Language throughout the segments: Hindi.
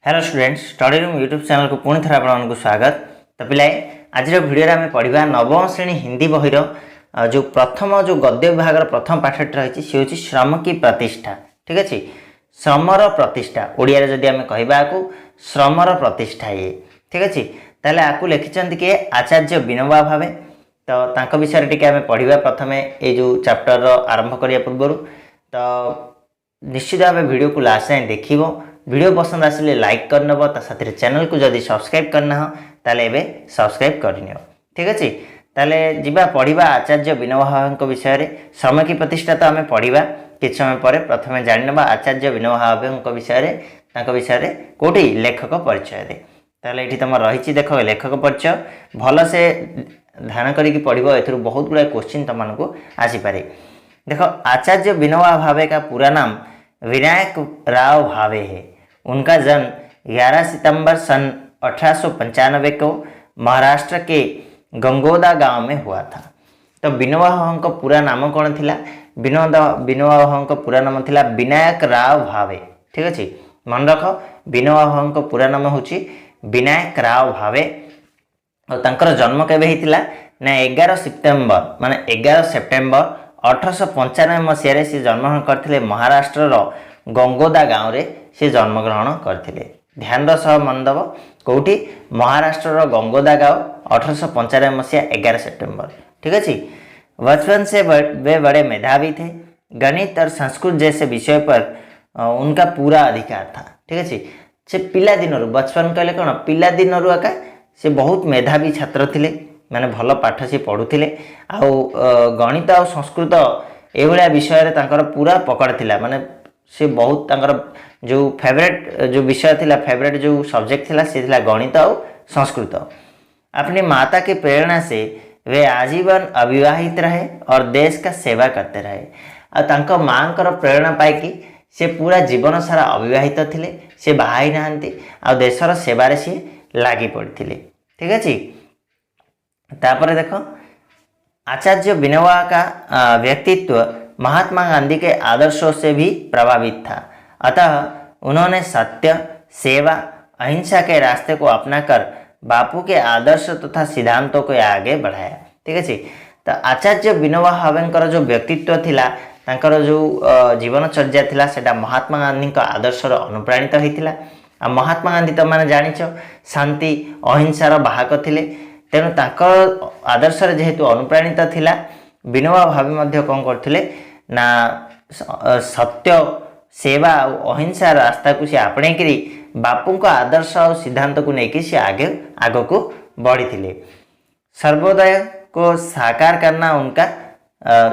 Hello students, study room YouTube channel को पुणी थर आपको स्वागत। तो पिलाए आज भिडियो आम पढ़ा नवम श्रेणी हिंदी बही जो प्रथम जो गद्य विभाग प्रथम पाठटी रही सी हूँ श्रम की प्रतिष्ठा। ठीक अच्छे, श्रमर प्रतिष्ठा ओडिया जदि आम कहवा श्रमर प्रतिष्ठा ये। ठीक अच्छे, ताले आपको लिखिं किए आचार्य विनोबा भावे। तो तांको विषय टी आम पढ़ा प्रथम ये जो चैप्टर आरंभ करने पूर्व। तो निश्चित भाव वीडियो को लास्ट जाए देखिबो। वीडियो पसंद आसिले लाइक करनब, साथ चैनल को जदि सब्सक्राइब करना हो ताले एबे सब्सक्राइब करनियो। ठीक अच्छे, ताले जिबा पढ़िबा आचार्य विनोबा भावे विषय रे। श्रम की प्रतिष्ठा तो आम पढ़ा कि समय पर, प्रथम जानिनबा आचार्य विनोबा भावे विषय रे, तांको विषय रे कोठी लेखक परिचय रे। ताले एठी तुम रही देख लेखक परिचय भल से ध्यान करिकी पढ़िबो, एथुरु बहुत गुडा क्वेश्चन तुमको आसीपारे। देखो, आचार्य विनोबा भावे का पूरा नाम विनायक राव भावे है। उनका जन्म 11 सितंबर सन 1895 को महाराष्ट्र के गंगोदा गांव में हुआ था। तो विनोबा भावे का पूरा नाम कौन थिला? विनोबा भावे का पूरा नाम थिला विनायक राव भावे। ठीक अच्छे, मन रख, विनोबा भावे का पूरा नाम हूँ विनायक राव भावे। और तांकर जन्म केबे हितिला ना 11 सितंबर माने 11 सेप्टेम्बर 1895 मसीह से जन्मग्रहण करते महाराष्ट्र गंगोदा गाँव में से जन्मग्रहण करते। ध्यान सह मन दब, कौटी महाराष्ट्र गंगोदा गाँव 1895 मसीहा 11 सितंबर। ठीक अच्छे, बचपन से वे बड़े मेधावी थे। गणित और संस्कृत जैसे विषय पर उनका पूरा अधिकार था। ठीक अच्छे, से पिला दिनरु, बचपन कहले कौन, पिला दिनरु आका से बहुत मेधावी छात्र थिले, माने भल पाठ से पढ़ुले। गणित और संस्कृत ये विषय रे तांकर पूरा पकड़ थिला, माने से बहुत तांकर जो फेवरेट जो विषय थिला, फेवरेट जो सब्जेक्ट थिला से थिला गणित और संस्कृत। अपनी माता की प्रेरणा से वे आजीवन अविवाहित रहे और देश का सेवा करते रहे। और तांको मांकर प्रेरणा पाइकी से पूरा जीवन सारा अविवाहित थिले, से बाहाई नाहंती और देशर सेवारे से लागी पड़थिले। ठीक अच्छे, तापर देखो, आचार्य विनोबा का व्यक्तित्व महात्मा गांधी के आदर्शों से भी प्रभावित था। अतः उन्होंने सत्य, सेवा, अहिंसा के रास्ते को अपनाकर बापू के आदर्श तथा सिद्धांतों को आगे बढ़ाया। ठीक है, तो आचार्य विनोबा भावे जो व्यक्तित्व थिला, तांकर जो जीवनचर्या थिला सेटा महात्मा गांधी का आदर्श अनुप्राणित होइतिला। आ महात्मा गांधी तो माने जानिछ शांति अहिंसार बाहक थिले, तेणु तांकर आदर्श जेहेतु अनुप्राणित थिला, विनोबा भावे मध्य कौन करथिले ना सत्य, सेवा और अहिंसा रास्ता को सी आपणे करी बापू का आदर्श और सिद्धांत को लेकिन सी आगे को बढ़ी थिले। सर्वोदय को साकार करना उनका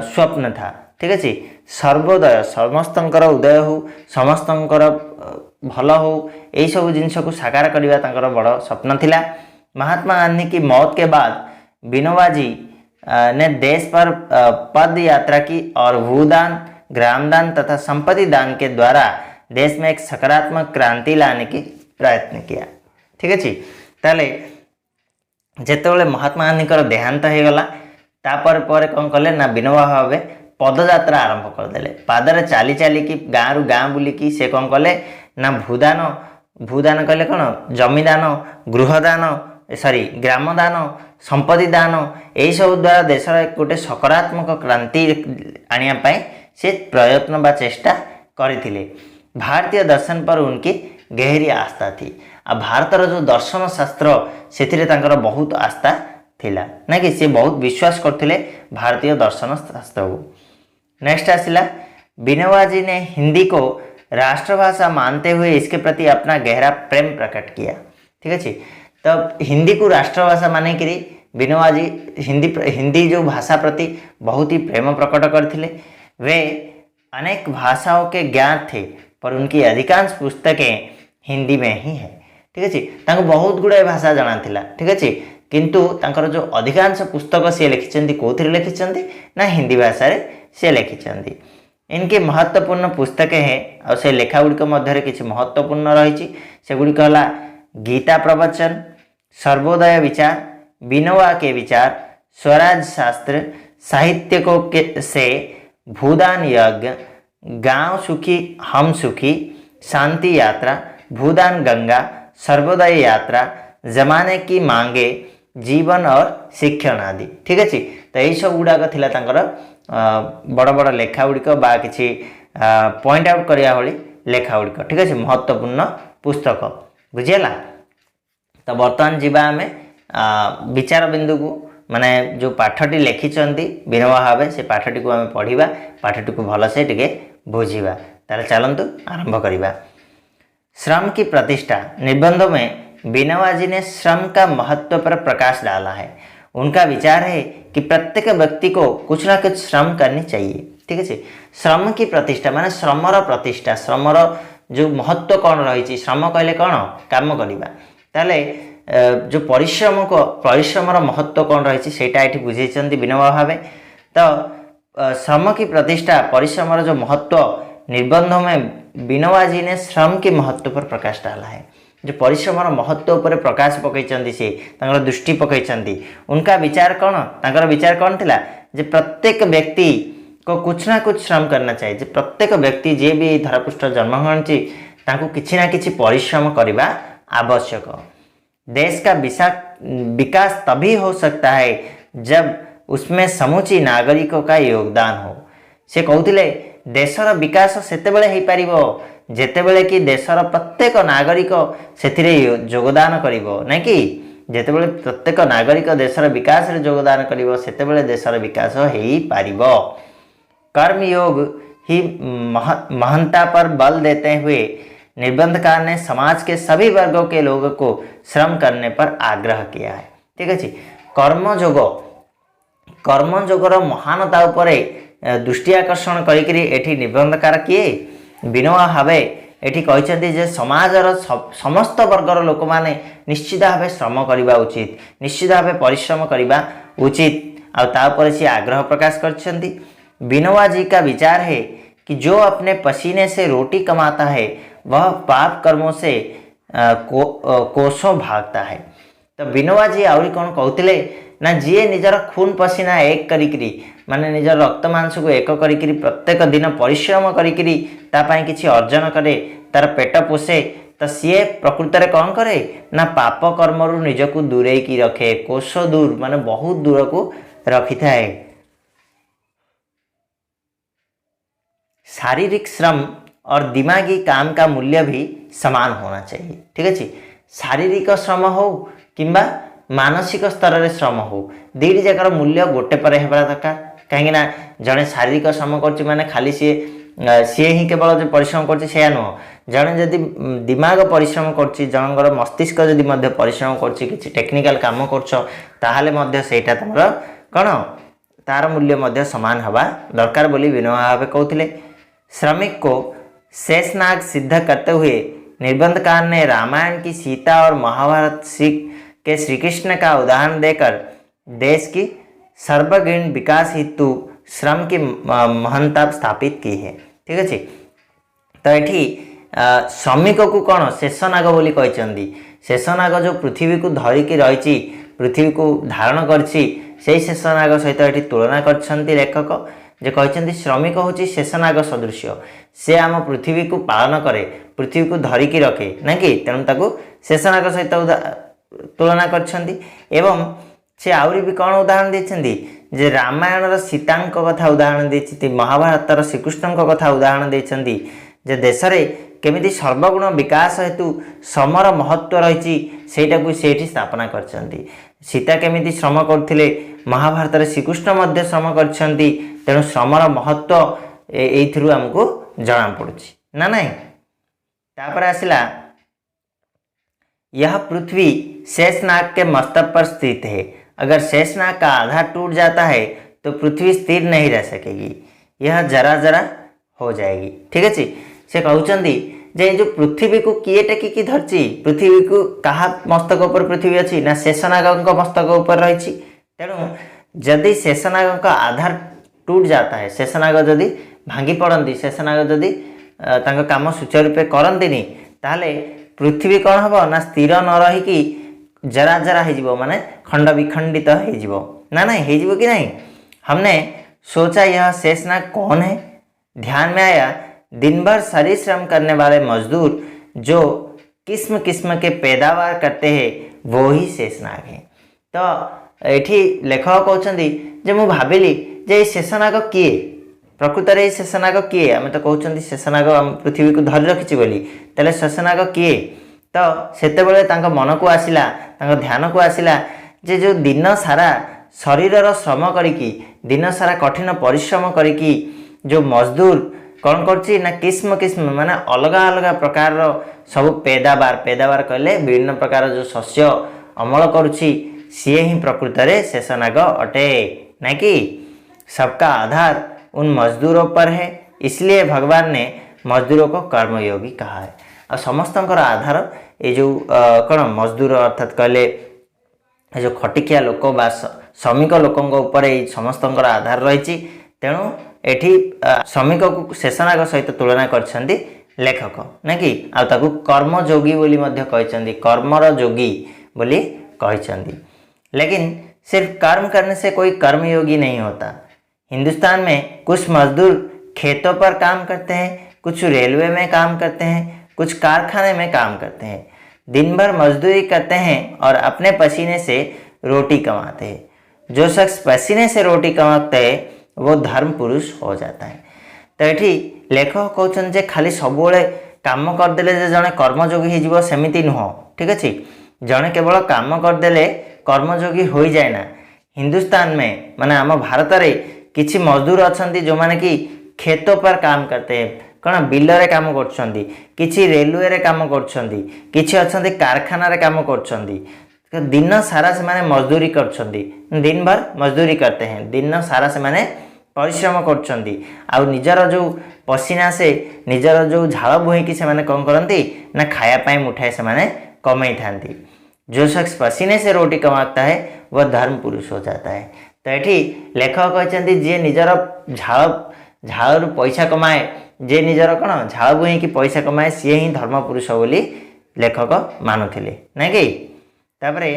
स्वप्न था। ठीक अच्छे, सर्वोदय समस्तंकर उदय हो, समस्तंकर भल हो, यही सब जिनस को साकार करने तांकर बड़ स्वप्न थिला। महात्मा गांधी की मौत के बाद विनोबा जी ने देश पर पद यात्रा की और भूदान, ग्रामदान तथा संपत्ति दान के द्वारा देश में एक सकारात्मक क्रांति लाने की प्रयत्न किया। ठीक अच्छे, ताले जेतेबेले महात्मा गांधी देहांत हो गला, तापर पर कौन कले ना विनोबा भावे पदयात्रा आरंभ करदे। पादरे चाली चाली की गाँ रु गाँ बुलिकी से कौन कले ना भूदान कहले कौन, जमीदान, गृहदान, सॉरी ग्रामदान, संपत्ति दान, यही सब द्वारा देश गोटे सकारात्मक क्रांति आने से प्रयत्न बा चेष्टा करथिले। भारतीय दर्शन पर उनकी गहरी आस्था थी। आ भारतर जो दर्शन शास्त्र से बहुत आस्था थिला, ना कि से बहुत विश्वास करथिले भारतीय दर्शन शास्त्र को। नेक्स्ट आसिला, विनोबा जी ने हिंदी को राष्ट्रभाषा मानते हुए इसके प्रति अपना गहरा प्रेम प्रकट किया। ठीक है, तो हिंदी को राष्ट्रभाषा माने कि विनोबा जी हिंदी जो भाषा प्रति बहुत ही प्रेम प्रकट करथिले। वे अनेक भाषाओं के ज्ञान थे, पर उनकी अधिकांश पुस्तकें हिंदी में ही है। ठीक है, तांको बहुत गुड़ाए भाषा जाना थिला। ठीक है, किंतु तांकर जो अधिकांश पुस्तक सी लिखिं कौन लिखिं ना हिंदी भाषा रे से लिखिं। इनकी महत्वपूर्ण पुस्तकें हैं और से लेखा गुड़िक मध्य किसी महत्वपूर्ण रही से गुड़िक है गीता प्रवचन, सर्वोदय विचार, विनोबा के विचार, स्वराज शास्त्र, साहित्य को से भूदान यज्ञ, गांव सुखी हम सुखी, शांति यात्रा, भूदान गंगा, सर्वोदय यात्रा, जमाने की मांगे, जीवन और शिक्षण आदि। ठीक अच्छे। तो यही सब गुड़ाक थिला तांकर बड़ बड़ लेखा गुड़िक बा किछि पॉइंट आउट करिया भली लेखा गुड़िक। ठीक अच्छे। महत्वपूर्ण पुस्तक बुझीगला। तो बर्तमान जीवा आमे विचार बिंदु को माने जो पाठटी लिखिचंती विनोबा भावे से पाठटी को आमे पढ़िबा, पाठटी को भलसे टिके बुझिबा। ताले चलंतु आरंभ करिबा। श्रम की प्रतिष्ठा। निबंध में विनोबा जी ने श्रम का महत्व पर प्रकाश डाला है। उनका विचार है कि प्रत्येक व्यक्ति को कुछ ना कुछ श्रम करनी चाहिए। ठीक है। श्रम की प्रतिष्ठा माने श्रमर प्रतिष्ठा, श्रमर जो महत्व कौन रही, श्रम कहले कौन काम करवा, ताले जो परिश्रमर महत्व कौन रही सेटा ये बुझे विनोबा भावे। तो श्रम की प्रतिष्ठा, परिश्रमर जो महत्व, निबंध में विनोबा जी ने श्रम के महत्व पर प्रकाश डाला है। जो परिश्रमर महत्व पर प्रकाश पकईचंती से तांकर दृष्टि पकईचंती। उनका विचार कौन, तांकर विचार कौन थिला जे प्रत्येक व्यक्ति को कुछ ना कुछ श्रम करना चाहिए। जे प्रत्येक व्यक्ति जे भी धरापृष्ठ जन्मग्रहण तांको किछि ना किछि परिश्रम करवा आवश्यक। देश का विकास तभी हो सकता है जब उसमें समूची नागरिकों का योगदान हो। से कहते देशर विकास सेतेबेले हो पारिबो जेतेबेले कि देशर प्रत्येक नागरिक सेथिरे योगदान करिवो, नहीं कि जेतेबेले प्रत्येक नागरिक देशर विकास रे योगदान करिवो सेतेबेले देशर विकास हेई पारिबो। कर्मयोग ही महंता पर बल देते हुए निबंधकार ने समाज के सभी वर्गों के लोगों को श्रम करने पर आग्रह किया है। ठीक है। कर्मयोगर महानता उपरे दृष्टि आकर्षण करी एठी निबंधकार किए विनोबा भावे एठी कहते जे समाजर समस्त वर्गर लोक माने निश्चित भाव श्रम करवा उचित, निश्चित भाव परिश्रम करवा उचित। आउे सी आग्रह प्रकाश करछंती। विनोबा जी का विचार है कि जो अपने पसीने से रोटी कमाता है वह पाप कर्मों से कोसों भागता है। तो विनोबा जी आहरी कौन कहते ना, जी निजर खून पसीना एक करी माने निजर रक्त मांस को एक करी प्रत्येक दिन परिश्रम करी किसी अर्जन करे, तार पेट पोषे, तो सी प्रकृत में कौन करे ना पाप कर्मरु निजक दूरे की रखे। कोश दूर माने बहुत दूर को रखी थाए। शारीरिक श्रम और दिमागी काम का मूल्य भी समान होना चाहिए। ठीक है। शारीरिक श्रम हो किंबा मानसिक स्तर रे श्रम हो, दुईटी जगार मूल्य गोटे पर हेबा दरकार। कहीं जड़े शारीरिक श्रम कर माने खाली सी ही केवल जो परिश्रम कर नुह, जड़े जदि दिमाग परिश्रम कर, जनकर मस्तिष्क जदि परिश्रम कर टेक्निकल काम करटा तुम कौन तार मूल्य सामान हवा दरकार बोली विनोबा भावे कहते। श्रमिक को शेषनाग सिद्ध करते हुए निबंधकार ने रामायण की सीता और महाभारत के श्री कृष्ण का उदाहरण देकर देश की सर्वगुण विकास हेतु श्रम की महंता स्थापित की है। ठीक है। तो ये श्रमिक को कौन शेषनाग बोली कहते। शेषनाग जो पृथ्वी को धरिकी रही, पृथ्वी को धारण करछि, से शेषनाग सहित ये तुलना करछंती लेखक। जे कहते श्रमिक हूँ शेषनाग सदृश, से आम पृथ्वी को पालन करे, पृथ्वी को धरिकी रखे ना कि, तेणु ताकू शेषनाग सहित तुलना करछंती। एवं से आहरी भी कौन उदाहरण देछंती जे रामायण सीता कथा उदाहरण देछंती, महाभारतर श्रीकृष्ण कथा उदाहरण देछंती जे देश में केमिति सर्वगुण विकास हेतु श्रमर महत्व रही से स्थापना करछंती। सीता केमिति श्रम करथिले, महाभारत श्रीकृष्ण मध्य श्रम करछंती, तेणु श्रमर महत्व एइथिरु हमको जना पड़ुछि ना नहीं। तापर आसिला यह पृथ्वी शेषनाग के मस्तक पर स्थित है। अगर शेषनाग का आधार टूट जाता है तो पृथ्वी स्थिर नहीं रह सकेगी, यह जरा जरा हो जाएगी। ठीक है। से कहउचंदी जे जो पृथ्वी को किए टेकिकी धरछि, पृथ्वी को कहा मस्तक ऊपर पृथ्वी अच्छी ना शेषनाग मस्तक ऊपर रही। तेणु जदि शेषनाग का आधार टूट जाता है, शेषनाग जदि भांगी पड़ती, शेषनाग जदि काम सुचारू रूपे करंतिनी, ताहले पृथ्वी कौन हम ना स्थिर न रहीकि जरा जरा हो माने खंड विखंडित हो ना नहीं हो कि नहीं। हमने सोचा यह शेषनाग कौन है, ध्यान में आया दिन भर शरीर श्रम करने वाले मजदूर जो किस्म किस्म के पैदावार करते हैं वो ही शेषनाग है। तो एठी लेखक कहते जे मु भाविली जे शेषनाग किए प्रकृत में शेषनाग किए आम तो कहते शेषनाग पृथ्वी को धरी रखी बोली तेल शेषनाग किए तो सेतेबेले तांको मन को आसिला ध्यान को आसिला जे जो दिन सारा शरीर श्रम करिकी दिन सारा कठिन परिश्रम करिकी जो मजदूर कौन करछि ना किस्म किस्म माने अलग अलग प्रकार सब पैदावार कहले विभिन्न प्रकार जो शस्य अमल करुछि सी ही प्रकृत में शेषनाग अटे ना कि सबका आधार उन मजदूरों पर है, इसलिए भगवान ने मजदूरों को कर्मयोगी कहा है। और समस्त आधार ये जो कौन मजदूर अर्थात कहले जो खटिकिया लोक बा श्रमिक लोकों ऊपर समस्त आधार रही तेणु एठी श्रमिक को शेषनाग सहित तुलना करछंदी लेखक ना कि आउ कर्मयोगी बोली मध्य कहछंदी कर्मर जोगी बोली कहछंदी। लेकिन सिर्फ कर्म करने से कोई कर्मयोगी नहीं होता। हिंदुस्तान में कुछ मजदूर खेतों पर काम करते हैं, कुछ रेलवे में काम करते हैं, कुछ कारखाने में काम करते हैं, दिन भर मजदूरी करते हैं और अपने पसीने से रोटी कमाते हैं। जो शख्स पसीने से रोटी कमाते हैं वो धर्म पुरुष हो जाता है। तो ये लेखक कहते जे खाली सब काम करदे जड़े कर्मयोगी हो सेमती नुह, ठीक अच्छे जड़े केवल काम करदे कर्मयोगी हो जाए ना। हिंदुस्तान में माने आम भारत में किछि मजदूर अच्छा जो माने कि खेतों पर काम करते हैं, कौन बिलरे काम करछंदी, किछि रेलवे रे काम करछंदी, किछि अच्छे कारखाना रे काम करछंदी। दिन सारा से माने मजदूरी करछंदी, दिन भर मजदूरी करते हैं, दिन सारा से माने परिश्रम करछंदी। आ निजर जो पसीना से निजर जो झाड़ बोहीकि से माने कौन करती ना खाया पाई मुठाए से माने कमाई थांती। जो शख्स पसीने से रोटी कमाता है वह धर्म पुरुष हो जाता है। तो ये लेखक कहते जी निजर झाड़ पैसा कमाए, जे निजर कौन झाड़ बोही कि पैसा कमाए सी ही धर्म पुरुष बोली लेखक मानुले ना कि। तापरे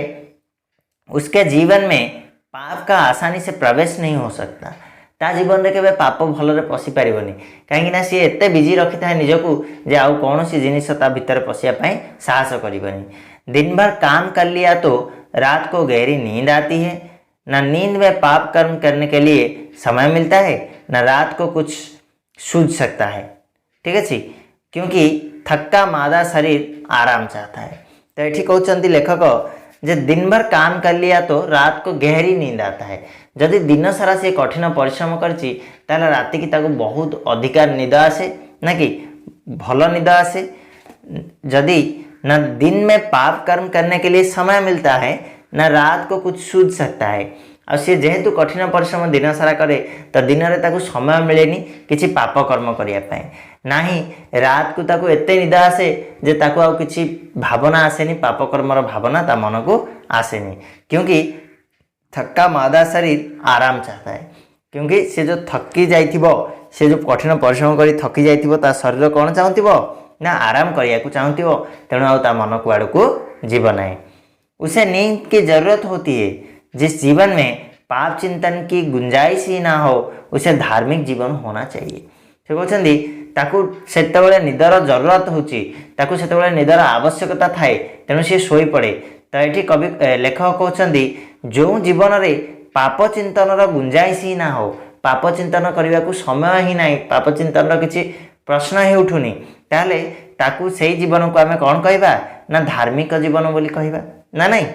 उसके जीवन में पाप का आसानी से प्रवेश नहीं हो सकता। ता जीवन में केवे पाप भलरे पशि पारिबनी कहीं सी एते बिजी रखी था निजकू जे आउ कौन सी जिनिस ता भितर पशिया साहस करिबनी। दिन भर काम कर लिया तो रात को गहरी नींद आती है। न नींद में पाप कर्म करने के लिए समय मिलता है, न रात को कुछ सूझ सकता है, ठीक है जी, क्योंकि थक्का मादा शरीर आराम चाहता है। तो ये कहते लेखक जे दिन भर काम कर लिया तो रात को गहरी नींद आता है। जदि दिन सारा से कठिन परिश्रम करछि ताले राति की ताको बहुत अधिकार निद आसे ना कि भल निद आसे। जदि न दिन में पाप कर्म करने के लिए समय मिलता है न रात को कुछ सूझ सकता है। और सी जेहेतु कठिन परिश्रम दिन सारा करे तो दिन में ताको समय मिलेनी किसी पाप कर्म करने ना ही रात को ताको एते निद आसे जे ताको आउ किसी भावना आसेनी, पाप कर्मर भावना ता मन को आसेनी, क्योंकि थक्का मादा शरीर आराम चाहता है। क्योंकि से जो थकी जाइथिबो से जो कठिन परिश्रम करी थकी जाइथिबो ता शरीर कौन चाहूथिबो ना आराम करिया को चाहूथिबो, तेणु आउ ता मन को आड़ को जीवन है। उसे नींद की जरूरत होती है। जिस जीवन में पाप चिंतन की गुंजाइश ही ना हो उसे धार्मिक जीवन होना चाहिए। से कहते ताकू सेतेबेले निदर जरूरत होची, ताकू सेतेबेले निदर आवश्यकता थाए, तेणु सी शोई पड़े। तो ये कवि लेखक कहते जो जीवन रे पाप चिंतन गुंजाइश ही ना हो, पाप चिंतन करने को समय ही ना, पाप चिंतन किसी प्रश्न ही उठुनी, ताहले ताकू से जीवन को आम कौन कहवा ना धार्मिक जीवन बोली कहवा ना नहीं।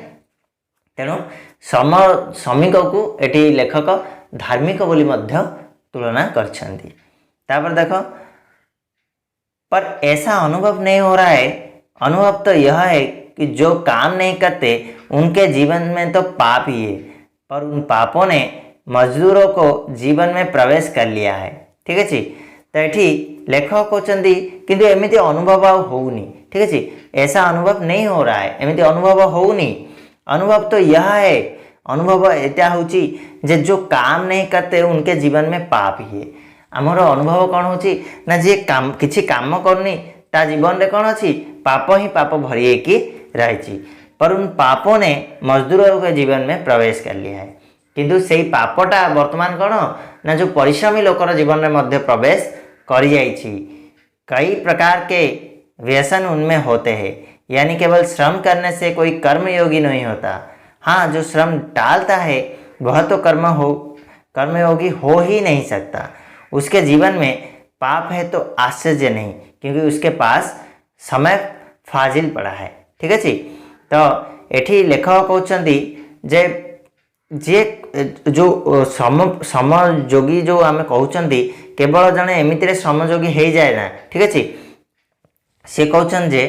तेणु श्रमिक को एटी लेखक धार्मिक बोली मध्य तुलना करछंदी। तापर देखो, पर ऐसा अनुभव नहीं हो रहा है। अनुभव तो यह है कि जो काम नहीं करते उनके जीवन में तो पाप ही है, पर उन पापों ने मजदूरों को जीवन में प्रवेश कर लिया है, ठीक है जी। तो ये लेखक कहते किंतु एमती अनुभव होनी, ठीक है जी, ऐसा अनुभव नहीं हो रहा है, एमती अनुभव होनी। अनुभव तो यह है, अनुभव एटा होची जे जो काम नहीं करते उनके जीवन में पाप ही है। आमर अनुभव कौन होची ना जे काम किछि काम करनी ता जीवन रे कौन अछि पाप ही पाप भरी की रही, पर उन पापों ने मजदूरों के जीवन में प्रवेश कर लिया है। किंतु से पापटा वर्तमान कौन ना जो परिश्रमी लोकर जीवन में मध्य प्रवेश कर जाइछि। कई प्रकार के व्यसन उनमें होते हैं, यानी केवल श्रम करने से कोई कर्मयोगी नहीं होता। हाँ, जो श्रम टालता है वह तो कर्मयोगी हो ही नहीं सकता। उसके जीवन में पाप है तो आश्चर्य नहीं, क्योंकि उसके पास समय फाजिल पड़ा है। ठीक ଅଛି। तो एठी लेखक कहउछंती जे जो समयोगी जो आम कहउछंती केवल जने एमितिरे समयोगी हो जाए ना। ठीक अछि। से कहउछन जे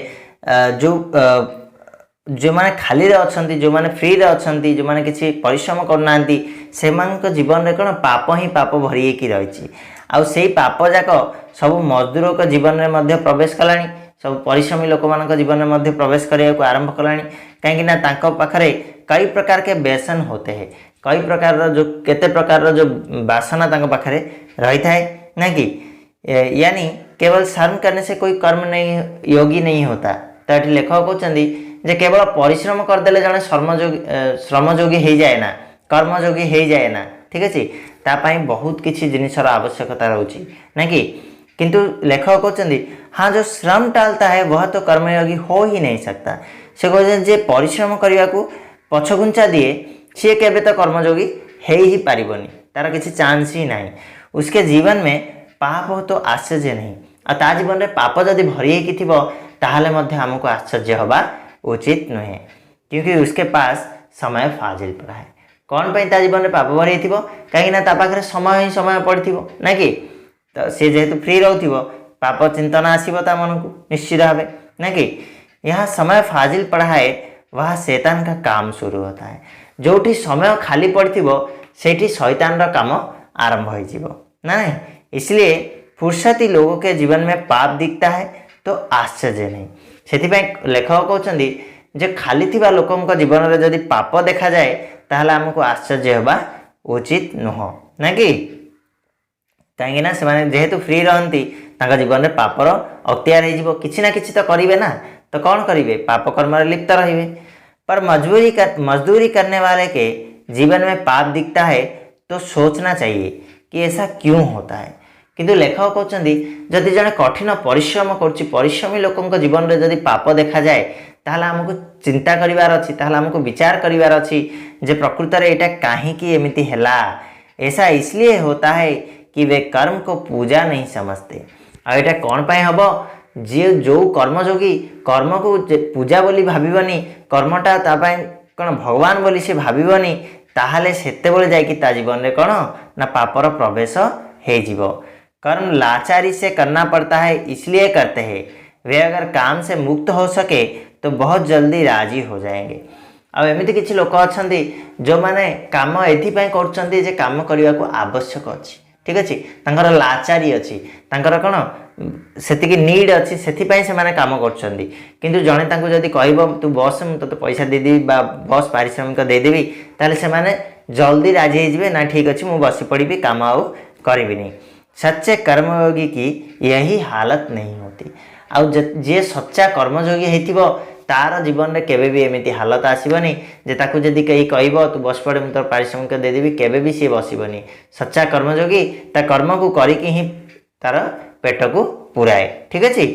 जो माने खाली रे अछंती, जो माने फ्री रे अछंती, जो माने किछि परिश्रम करनांती, सेमानक जीवन रे कोन पाप ही पाप भरी की रहिछि। आ सेई पाप जाक सब मजदूर को जीवन में मध्य प्रवेश कलानी, सब परिश्रमी लोक मान जीवन में मध्य प्रवेश करने को आरंभ कलानी। कहीं पाखरे कई प्रकार के व्यसन होते हैं, कई प्रकार जो केते प्रकार जो वासना तांको पाखरे रही थाए ना कि, यानी केवल श्रम करने से कोई कर्म नहीं योगी नहीं होता। तो ये लेखक कहते जे केवल परिश्रम करदे जड़े श्रमयोगी हो जाए ना, कर्मयोगी हो जाए ना। ठीक अच्छे। तापाई बहुत किसी जिनिसर आवश्यकता रोची ना कि, किंतु लेखक कहते हाँ जो श्रम टालता है वह तो कर्मयोगी हो ही नहीं सकता। से कहते जे परिश्रम करने को पछघुंचा दिए सी केबे तो कर्मयोगी है ही पारिबनी, तार किसी चांस ही नहीं। उसके जीवन में पाप हो तो आश्चर्य नहीं, और ता जीवन में पाप जदि भरी होती ताहले मध्य हमको आश्चर्य हवा उचित नुहे, क्योंकि उसके पास समय फाजिल पड़ा है। कौन पे ता जीवन में पाप भरी थी कहीं पाखे समय ही समय पड़ी ना कि, तो सी जेहेतु फ्री रोथिबो पाप चिंतन आसीबो ता मन को निश्चित भाव ना कि। यहाँ समय फाजिल पड़ा है वह शैतान का काम शुरू होता है। जोठी समय खाली पड़थिबो सेठी शैतान रा काम आरंभ हो जीवो ना। नहीं, इसलिए फुर्सती लोगों के जीवन में पाप दिखता है तो आश्चर्य नहीं। सेथिपाई लेखक कहउछंती जे खाली थिबा लोकंक जीवन में जदि पाप देखा जाए ताहले हमको आश्चर्य होबा उचित नुह ना कि, कहीं ना से जेहेतु फ्री रहती जीवन में पापर अख्तियार हो किसी ना किसी तो करेंगे ना, तो कौन करेंगे पाप कर्म लिप्त रहिए। पर मजदूरी करने वाले के जीवन में पाप दिखता है तो सोचना चाहिए कि ऐसा क्यों होता है। किंतु लेखक कहते जदि जड़े कठिन परिश्रम परिश्रमी लोकों जीवन में जदि पाप देखा जाए ताहले हमको चिंता करिवार अछि, ताहले हमको विचार करिवार अछि जे प्रकृत रे एटा काहेकि एमिति हैला। ऐसा इसलिए होता है कि वे कर्म को पूजा नहीं समझते। और एटा कौन पाए हबो, जे जो कर्मयोगी कर्म को पूजा बोली भाबिबनी, कर्मटा ता पाए कौन भगवान बोली से भाबिबनी, ताहले सेते बोले जाय कि ता जीवन रे कौन ना पापर प्रवेश हे जीवो। कर्म लाचारी से करना पड़ता है इसलिए करते हैं। वे अगर काम से मुक्त हो सके तो बहुत जल्दी राजी हो जाएंगे। अब एमती किसी लोक अच्छा जो मैंने कम एपाई कर काम करने को आवश्यक अच्छी। ठीक अच्छे, तांकर लाचारी अच्छी, तांकर कौन सेतिकी नीड अच्छी, से काम कर। किंतु जड़े जदि कह तू बस मुझे तो पैसा देदेवी बस पारिश्रमिक देदेवी, ताले से माने जल्दी राजी हो ना, ठीक अच्छे मुझे बस पड़ी काम आउ करी। सच्चे कर्मयोगी की यही हालत नहीं होती। आउ जे सच्चा कर्मयोगी होइथिबो तार जीवन में केबे भी एमिति हालत आसीबनी जे ताकू जदि कहीं कहब तू बस पड़े मुझे पारिश्रमिक देदेवी, केबे भी सी बसबनी। सच्चा कर्मयोगी ता कर्म को करिकी ही तार पेट को पुराए। ठीक अच्छे।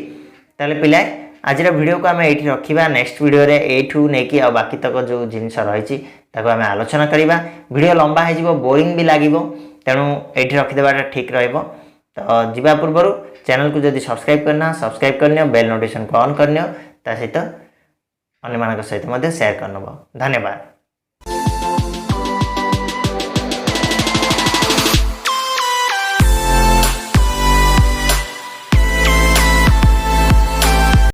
ताले पिलाए आज वीडियो को आम ये रखा, नेक्स्ट वीडियो रे एठू नेकी आ बाकी तक जो जिनस रही आम आलोचना करवा। वीडियो लंबा हो बोरिंग भी लगे, तेणु ये रखिदेटा ठीक रहिबो। तो जीवा पूर्व चैनल को जदि सब्सक्राइब करना सब्सक्राइब करनियो, बेल नोटिफिकेशन को ऑन करनियो, ता सहित अन्य सहित शेयर करनब। धन्यवाद।